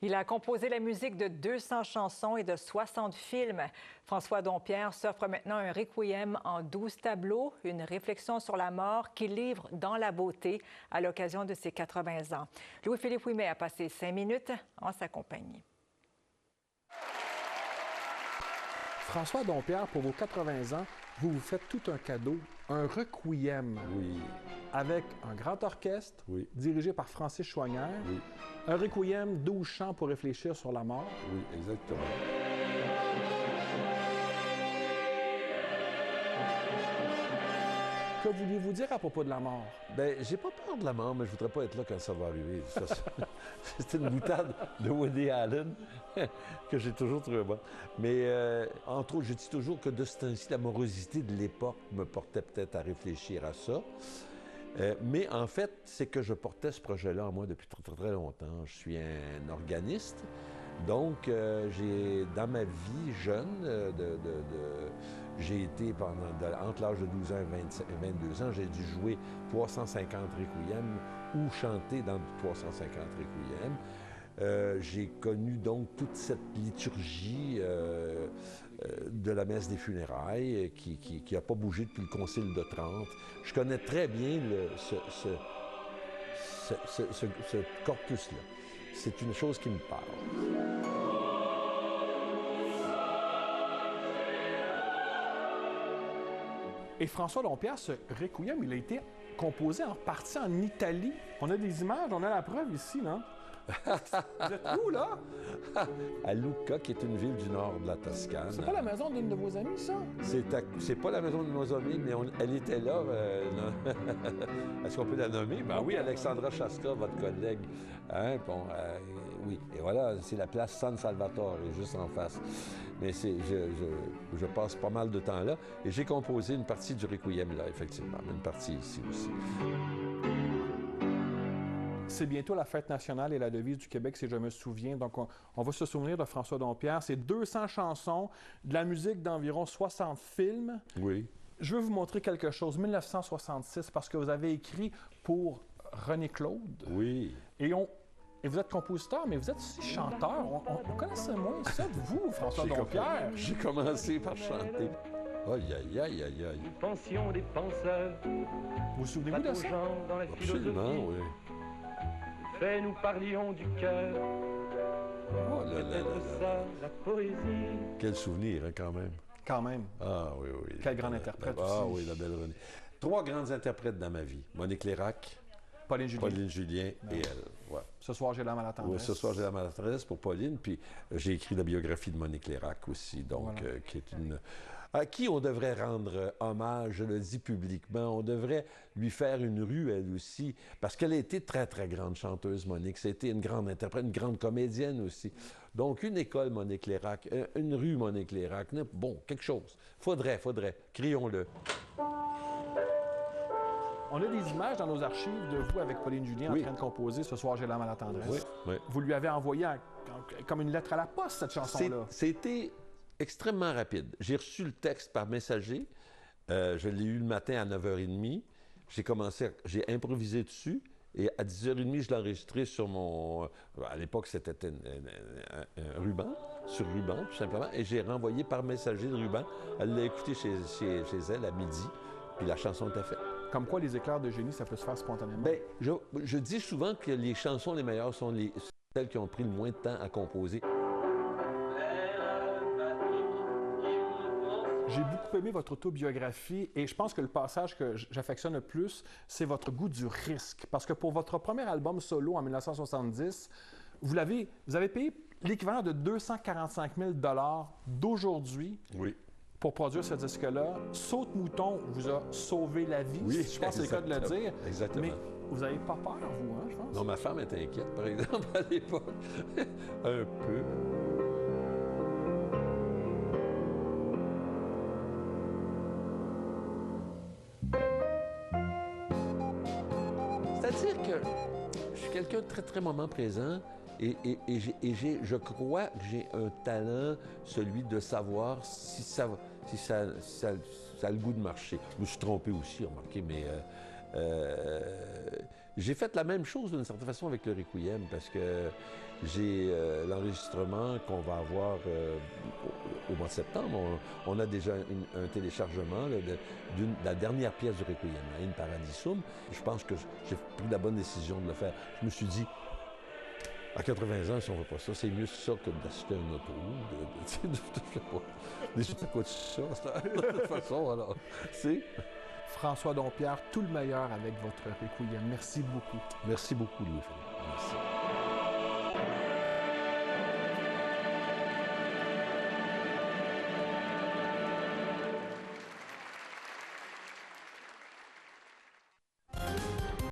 Il a composé la musique de 200 chansons et de 60 films. François Dompierre s'offre maintenant un requiem en 12 tableaux, une réflexion sur la mort qu'il livre dans la beauté à l'occasion de ses 80 ans. Louis-Philippe Ouimet a passé 5 minutes en sa compagnie. François Dompierre, pour vos 80 ans, vous vous faites tout un cadeau, un requiem. Oui. Avec un grand orchestre, Oui. dirigé par Francis Chouanière. Oui. Un requiem, 12 chants pour réfléchir sur la mort. Oui, exactement. Que vouliez-vous dire à propos de la mort? Bien, j'ai pas peur de la mort, mais je voudrais pas être là quand ça va arriver. C'est une boutade de Woody Allen que j'ai toujours trouvé bon. Mais entre autres, je dis toujours que de ce temps-ci, la morosité de l'époque me portait peut-être à réfléchir à ça. Mais en fait, c'est que je portais ce projet-là en moi depuis très, très, très longtemps. Je suis un organiste. Donc, dans ma vie jeune, j'ai été entre l'âge de 12 ans et 22 ans, j'ai dû jouer 350 requiems ou chanter dans 350 requiems. J'ai connu donc toute cette liturgie de la messe des funérailles qui n'a pas bougé depuis le Concile de Trente. Je connais très bien ce corpus-là. C'est une chose qui me parle. Et François Dompierre, ce requiem, il a été composé en partie en Italie. On a des images, on a la preuve ici, non? Vous êtes où, là? À Lucca, qui est une ville du nord de la Toscane. C'est pas la maison d'une de vos amies, ça? C'est pas la maison de nos amis, mais elle était là. Est-ce qu'on peut la nommer? Ben oui, Alexandra Shasta, votre collègue. Hein? Bon, oui, et voilà, c'est la place San Salvatore, juste en face. Mais je passe pas mal de temps là. Et j'ai composé une partie du requiem là, effectivement. Une partie ici aussi. C'est bientôt la fête nationale et la devise du Québec, si je me souviens. Donc, on va se souvenir de François Dompierre. C'est 200 chansons, de la musique d'environ 60 films. Oui. Je veux vous montrer quelque chose. 1966, parce que vous avez écrit pour René Claude. Oui. Et vous êtes compositeur, mais vous êtes aussi chanteur. On connaissait moins ça de vous, François Dompierre. J'ai commencé par chanter. Aïe, aïe, aïe, aïe, aïe. Nous pensions des penseurs. Vous souvenez-vous de ça? Dans la Absolument, oui. Fait, nous parlions du cœur. Oh là là là là. Ça, la poésie. Quel souvenir, hein, quand même. Quand même. Ah oui, oui. Quel grand interprète aussi. Ah oui, la belle Renée. 3 grandes interprètes dans ma vie. Monique Lérac, Pauline Julien. et elle. Ouais. Ce soir, j'ai l'âme à la tendresse. Oui, ce soir, j'ai l'âme à la tendresse pour Pauline. Puis j'ai écrit la biographie de Monique Lérac aussi, donc, Voilà. qui est à qui on devrait rendre hommage, je le dis publiquement. On devrait lui faire une rue, elle aussi, parce qu'elle a été très, très grande chanteuse, Monique. C'était une grande interprète, une grande comédienne aussi. Donc, une école Monique Lérac, une rue Monique Lérac, bon, quelque chose. Faudrait, crions-le. On a des images dans nos archives de vous avec Pauline Julien en train de composer « Ce soir, j'ai l'âme à la tendresse ». Oui, oui. Vous lui avez envoyé comme une lettre à la poste, cette chanson-là. C'était extrêmement rapide. J'ai reçu le texte par messager. Je l'ai eu le matin à 9h30. J'ai improvisé dessus. Et à 10h30, je l'ai enregistré sur mon... À l'époque, c'était un ruban, sur ruban, tout simplement. Et j'ai renvoyé par messager le ruban. Elle l'a écouté chez elle à midi. Puis la chanson était faite. Comme quoi, les éclairs de génie, ça peut se faire spontanément. Bien, je dis souvent que les chansons les meilleures sont celles qui ont pris le moins de temps à composer. J'ai beaucoup aimé votre autobiographie et je pense que le passage que j'affectionne le plus, c'est votre goût du risque. Parce que pour votre premier album solo en 1970, vous avez payé l'équivalent de 245 000 $ d'aujourd'hui. Oui. Pour produire ce disque-là. Saute-Mouton vous a sauvé la vie, oui, je pense que c'est le cas de le dire. Exactement. Mais vous n'avez pas peur, vous, hein, je pense? Non, ma femme était inquiète, par exemple, à l'époque. Un peu. C'est-à-dire que je suis quelqu'un de très, très moment présent. Et je crois que j'ai un talent, celui de savoir si ça a le goût de marcher. Je me suis trompé aussi, remarquez, mais J'ai fait la même chose d'une certaine façon avec le Requiem parce que j'ai l'enregistrement qu'on va avoir au mois de septembre. On a déjà un téléchargement là, de la dernière pièce du Requiem, In Paradisum. Je pense que j'ai pris la bonne décision de le faire. Je me suis dit, à 80 ans, si on ne veut pas ça, c'est mieux ça que d'acheter un auto. Je sais pas. Déjà, ça coûte ça, de toute façon, alors. C'est... François Dompierre, tout le meilleur avec votre Requiem. Merci beaucoup. Merci beaucoup, Louis-Philippe. Merci.